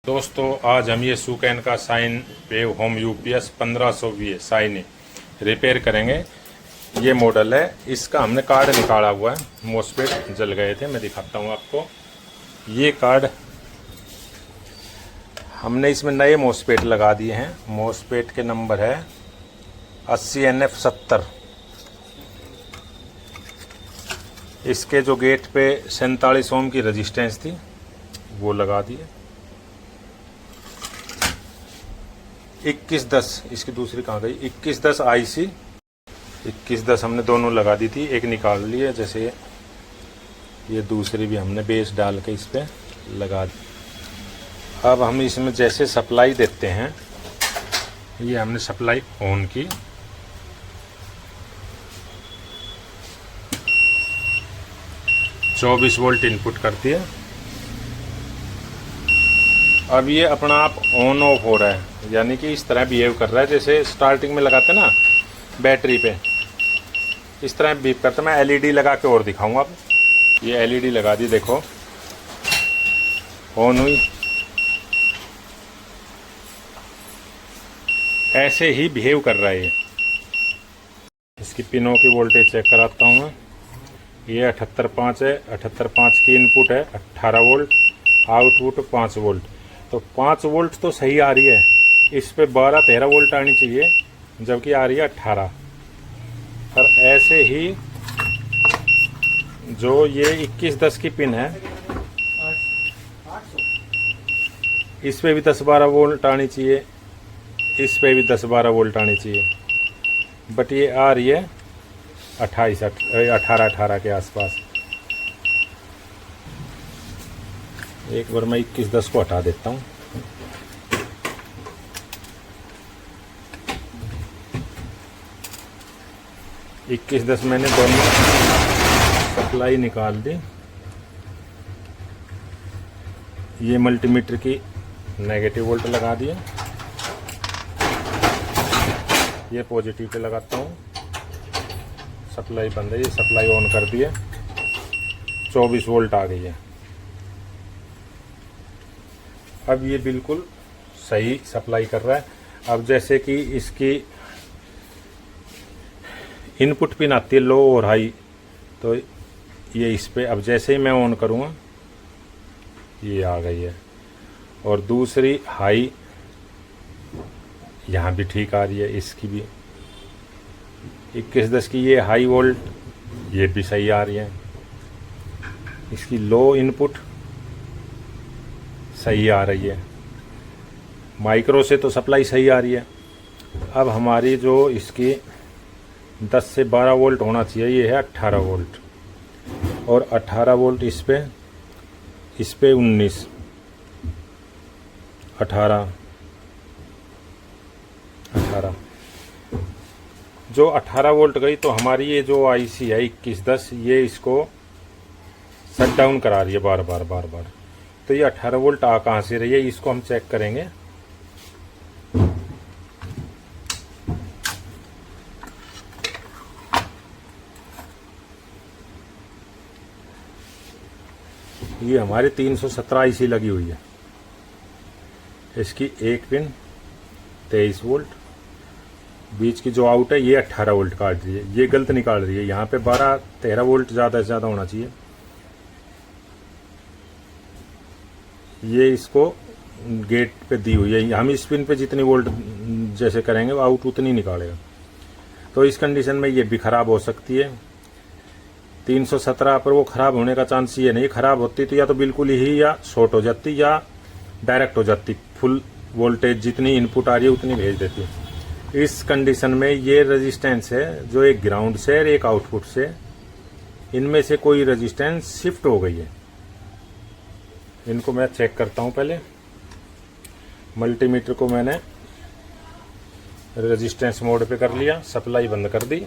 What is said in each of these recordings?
दोस्तों आज हम ये सुकैन का sine wave home UPS 1520 sine repair करेंगे। ये मॉडल है, इसका हमने कार्ड निकाला हुआ है। मॉसफेट जल गए थे, मैं दिखाता हूँ आपको। ये कार्ड हमने इसमें नए मॉसफेट लगा दिए हैं। मॉसफेट के नंबर है 80NF70। इसके जो गेट पे 47 ओम की रेजिस्टेंस थी वो लगा दिए। 2110 इसकी दूसरी कहाँ गई, 2110 IC 2110 हमने दोनों लगा दी थी, एक निकाल ली है। जैसे ये दूसरी भी हमने बेस डाल के इस पर लगा दी। अब हम इसमें जैसे सप्लाई देते हैं, ये हमने सप्लाई ऑन की। चौबीस वोल्ट इनपुट करती है। अब ये अपना आप ऑन ऑफ हो रहा है, यानी कि इस तरह बिहेव कर रहा है जैसे स्टार्टिंग में लगाते ना बैटरी पे, इस तरह बिहेव करता है। मैं LED लगा के और दिखाऊंगा। अब ये LED लगा दी, देखो ऑन हुई। ऐसे ही बिहेव कर रहा है ये। इसकी पिनों की वोल्टेज चेक कराता हूँ मैं। ये 78.5 है। 78.5 की इनपुट है, 18 वोल्ट, आउटपुट 5 वोल्ट। तो 5 वोल्ट तो सही आ रही है। इस पे 12-13 वोल्ट आनी चाहिए, जबकि आ रही है 18। और ऐसे ही जो ये 2110 की पिन है, इस पे भी 10-12 वोल्ट आनी चाहिए, इस पे भी 10-12 वोल्ट आनी चाहिए, बट ये आ रही है 18 के आसपास। एक बार मैं 2110 को हटा देता हूँ। इक्कीस 10 मैंने दोनों सप्लाई निकाल दी। ये मल्टीमीटर की नेगेटिव वोल्ट लगा दिया, ये पॉजिटिव पे लगाता हूँ। सप्लाई बंद है, ये सप्लाई ऑन कर दिया। 24 वोल्ट आ गई है। अब ये बिल्कुल सही सप्लाई कर रहा है। अब जैसे कि इसकी इनपुट पिन आती है लो और हाई, तो ये इस पे अब जैसे ही मैं ऑन करूँगा ये आ गई है। और दूसरी हाई यहाँ भी ठीक आ रही है, इसकी भी 2110 की ये हाई वोल्ट, ये भी सही आ रही है। इसकी लो इनपुट सही आ रही है। माइक्रो से तो सप्लाई सही आ रही है। अब हमारी जो इसकी 10 से 12 वोल्ट होना चाहिए, ये है 18 वोल्ट। और 18 वोल्ट इस पे 19, 18 जो 18 वोल्ट गई, तो हमारी ये जो IC है 2110, ये इसको शट डाउन करा रही है बार बार। तो ये 18 वोल्ट आ कहाँ से रही है, इसको हम चेक करेंगे। ये हमारी 317 IC लगी हुई है। इसकी एक पिन 23 वोल्ट, बीच की जो आउट है ये 18 वोल्ट काट रही है, ये गलत निकाल रही है। यहाँ पे 12-13 वोल्ट ज़्यादा से ज़्यादा होना चाहिए। ये इसको गेट पे दी हुई है। हम इस पिन पे जितनी वोल्ट जैसे करेंगे वो आउट उतनी निकालेगा। तो इस कंडीशन में ये भी ख़राब हो सकती है। 317 पर वो ख़राब होने का चांस ये नहीं। ख़राब होती तो या तो बिल्कुल ही या शॉर्ट हो जाती या डायरेक्ट हो जाती, फुल वोल्टेज जितनी इनपुट आ रही है उतनी भेज देती। इस कंडीशन में ये रेजिस्टेंस है जो एक ग्राउंड से और एक आउटपुट से, इनमें से कोई रेजिस्टेंस शिफ्ट हो गई है। इनको मैं चेक करता हूँ। पहले मल्टीमीटर को मैंने रेजिस्टेंस मोड पे कर लिया, सप्लाई बंद कर दी।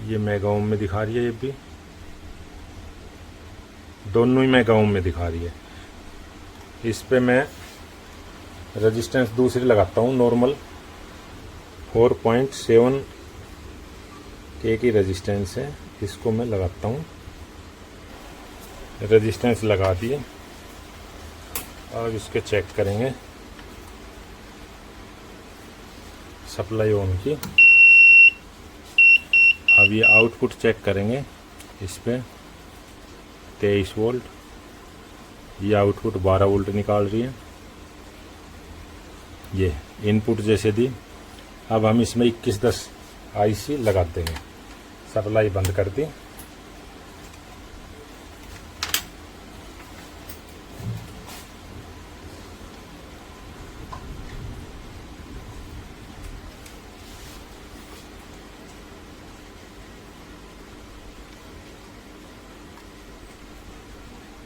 ये मेगा ओम में दिखा रही है, ये भी दोनों ही मेगा ओम में दिखा रही है। इस पे मैं रेजिस्टेंस दूसरी लगाता हूँ नॉर्मल, 4.7 के की रेजिस्टेंस है। इसको मैं लगाता हूँ, रेजिस्टेंस लगा दिए। अब इसके चेक करेंगे सप्लाई ऑन की। अब ये आउटपुट चेक करेंगे, इस पे 23 वोल्ट, ये आउटपुट 12 वोल्ट निकाल रही है। ये इनपुट जैसे दी। अब हम इसमें 2110 आईसी लगा देंगे। सप्लाई बंद कर दी।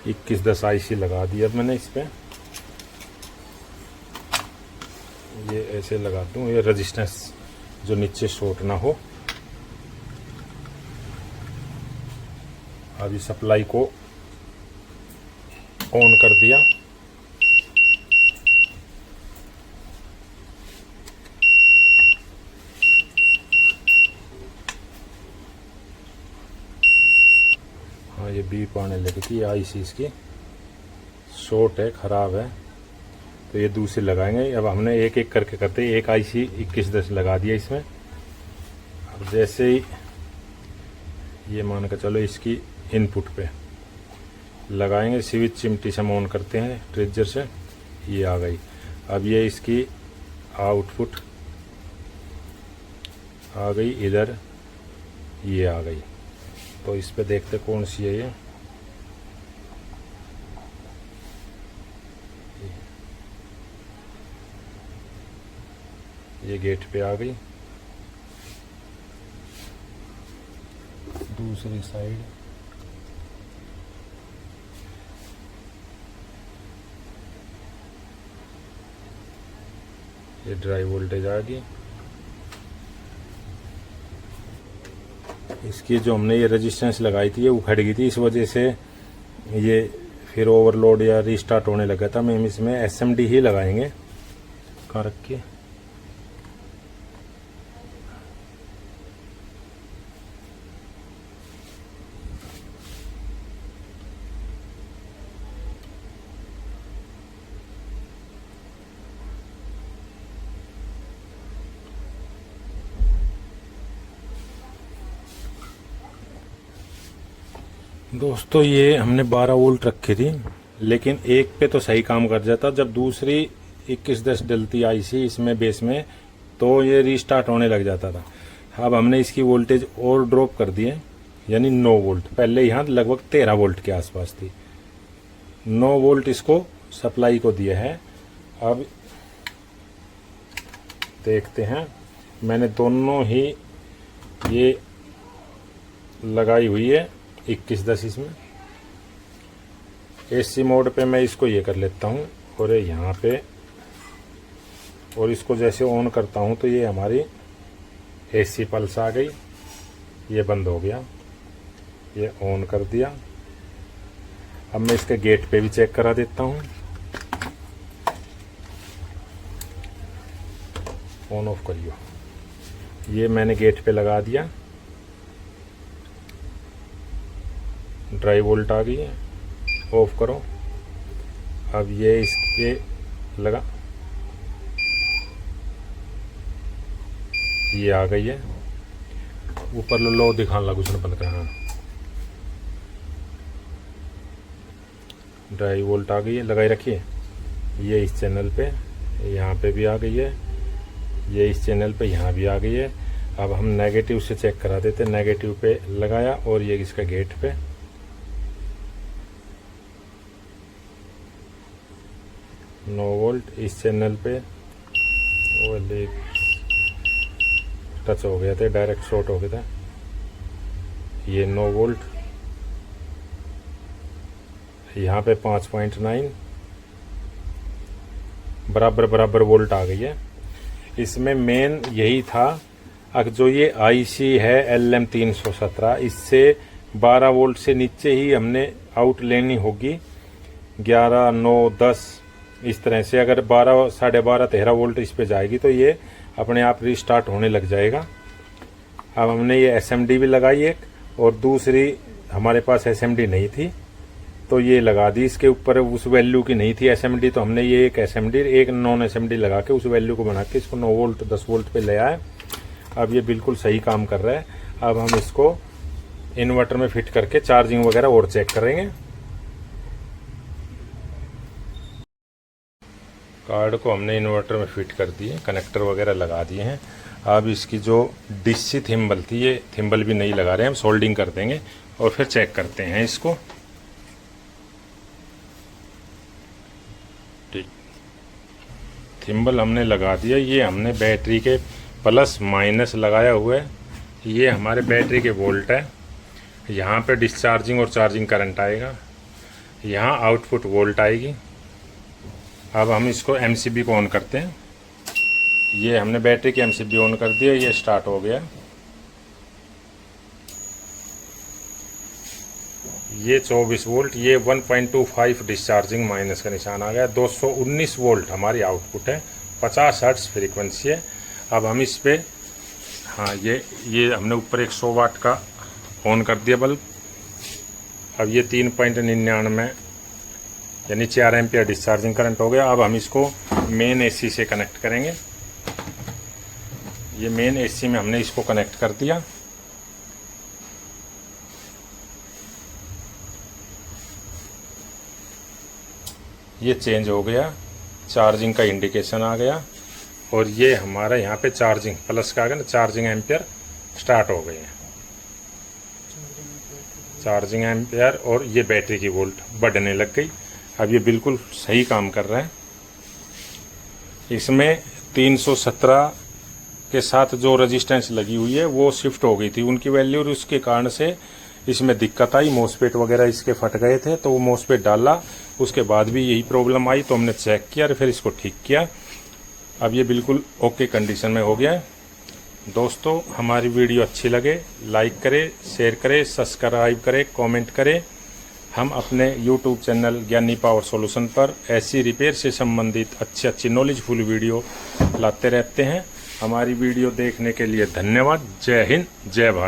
इक्कीस 10 आईसी लगा दी। अब मैंने इस पे ये ऐसे लगा दूं, ये रेजिस्टेंस जो नीचे शॉर्ट ना हो। अभी सप्लाई को ऑन कर दिया। हाँ, ये बीप आने लगी थी। आईसी इसकी शॉर्ट है, ख़राब है, तो ये दूसरी लगाएंगे। अब हमने एक एक करके करते एक आईसी 2110 लगा दिया इसमें। अब जैसे ही ये मान कर चलो इसकी इनपुट पे लगाएंगे, स्विच चिमटी से हम ऑन करते हैं ट्रिगर से, ये आ गई। अब ये इसकी आउटपुट आ गई, इधर ये आ गई। तो इस पे देखते कौन सी है ये गेट पे आ गई। दूसरी साइड ये ड्राई वोल्टेज आ गई। इसकी जो हमने ये रेजिस्टेंस लगाई थी ये उखड़ गई थी, इस वजह से ये फिर ओवरलोड या रीस्टार्ट होने लगा था। हम इसमें एसएमडी ही लगाएंगे। कहाँ रखिए, दोस्तों ये हमने 12 वोल्ट रखी थी, लेकिन एक पे तो सही काम कर जाता। जब दूसरी 2110 डलती आईसी इसमें बेस में, तो ये रीस्टार्ट होने लग जाता था। अब हमने इसकी वोल्टेज और ड्रॉप कर दिए, यानी 9 वोल्ट। पहले यहाँ लगभग 13 वोल्ट के आसपास थी। 9 वोल्ट इसको सप्लाई को दिया है। अब देखते हैं, मैंने दोनों ही ये लगाई हुई है 2110 इसमें। एसी मोड पे मैं इसको ये कर लेता हूँ और यहाँ पे, और इसको जैसे ऑन करता हूँ तो ये हमारी एसी पल्स आ गई। ये बंद हो गया, ये ऑन कर दिया। अब मैं इसके गेट पे भी चेक करा देता हूँ। ऑन ऑफ करियो। ये मैंने गेट पे लगा दिया, ड्राई वोल्ट आ गई है। ऑफ करो। अब ये इसके लगा, ये आ गई है। ऊपर लो दिखाने लगा, उसने बंद करा। ड्राई वोल्ट आ गई है, लगाई रखिए। ये इस चैनल पे, यहाँ पे भी आ गई है। ये इस चैनल पे यहाँ भी आ गई है। अब हम नेगेटिव से चेक करा देते। नेगेटिव पे लगाया और ये इसका गेट पे 9 वोल्ट। इस चैनल पे वो टच हो गया था, डायरेक्ट शॉर्ट हो गया था। ये 9 वोल्ट, यहाँ पे 5.9 बराबर वोल्ट आ गई है। इसमें मेन यही था, अब जो ये आईसी है LM317, इससे 12 वोल्ट से नीचे ही हमने आउट लेनी होगी। 11, 9, 10 इस तरह से। अगर 12, 12.5, 13 वोल्ट इस पे जाएगी तो ये अपने आप रीस्टार्ट होने लग जाएगा। अब हमने ये SMD भी लगाई एक, और दूसरी हमारे पास SMD नहीं थी तो ये लगा दी इसके ऊपर। उस वैल्यू की नहीं थी SMD, तो हमने ये एक SMD एक नॉन SMD लगा के उस वैल्यू को बना के इसको 9 वोल्ट 10 वोल्ट पे ले आए। अब ये बिल्कुल सही काम कर रहा है। अब हम इसको इन्वर्टर में फिट करके चार्जिंग वगैरह और चेक करेंगे। कार्ड को हमने इन्वर्टर में फिट कर दिए, कनेक्टर वगैरह लगा दिए हैं। अब इसकी जो डीसी थिम्बल थी, ये थिम्बल भी नहीं लगा रहे हैं, हम सोल्डिंग कर देंगे और फिर चेक करते हैं इसको। ठीक, थिम्बल हमने लगा दिया। ये हमने बैटरी के प्लस माइनस लगाया हुआ है। ये हमारे बैटरी के वोल्ट है। यहाँ पे डिस्चार्जिंग और चार्जिंग करंट आएगा, यहाँ आउटपुट वोल्ट आएगी। अब हम इसको MCB को ऑन करते हैं। ये हमने बैटरी की MCB ऑन कर दिया, ये स्टार्ट हो गया। ये 24 वोल्ट, ये 1.25 डिस्चार्जिंग माइनस का निशान आ गया। 219 वोल्ट हमारी आउटपुट है, 50 हर्ट्ज फ्रीक्वेंसी है। अब हम इस पे हाँ ये हमने ऊपर 100 वाट का ऑन कर दिया बल्ब। अब ये 3.99 यानी 4 एम्पियर डिस्चार्जिंग करंट हो गया। अब हम इसको मेन AC से कनेक्ट करेंगे। ये मेन AC में हमने इसको कनेक्ट कर दिया। ये चेंज हो गया, चार्जिंग का इंडिकेशन आ गया, और ये हमारा यहाँ पे चार्जिंग प्लस का आ गया ना, चार्जिंग एम्पियर स्टार्ट हो गए हैं। चार्जिंग एम्पियर और ये बैटरी की वोल्ट बढ़ने लग गई। अब ये बिल्कुल सही काम कर रहा है। इसमें 317 के साथ जो रेजिस्टेंस लगी हुई है वो शिफ्ट हो गई थी उनकी वैल्यू, और उसके कारण से इसमें दिक्कत आई। मोसपेट वगैरह इसके फट गए थे, तो वो मोसपेट डाला, उसके बाद भी यही प्रॉब्लम आई, तो हमने चेक किया और फिर इसको ठीक किया। अब ये बिल्कुल ओके कंडीशन में हो गया है। दोस्तों, हमारी वीडियो अच्छी लगे लाइक करें, शेयर करें, सब्सक्राइब करें, कमेंट करें। हम अपने YouTube चैनल ज्ञानी पावर सॉल्यूशन पर ऐसी रिपेयर से संबंधित अच्छी नॉलेजफुल वीडियो लाते रहते हैं। हमारी वीडियो देखने के लिए धन्यवाद। जय हिंद, जय भारत।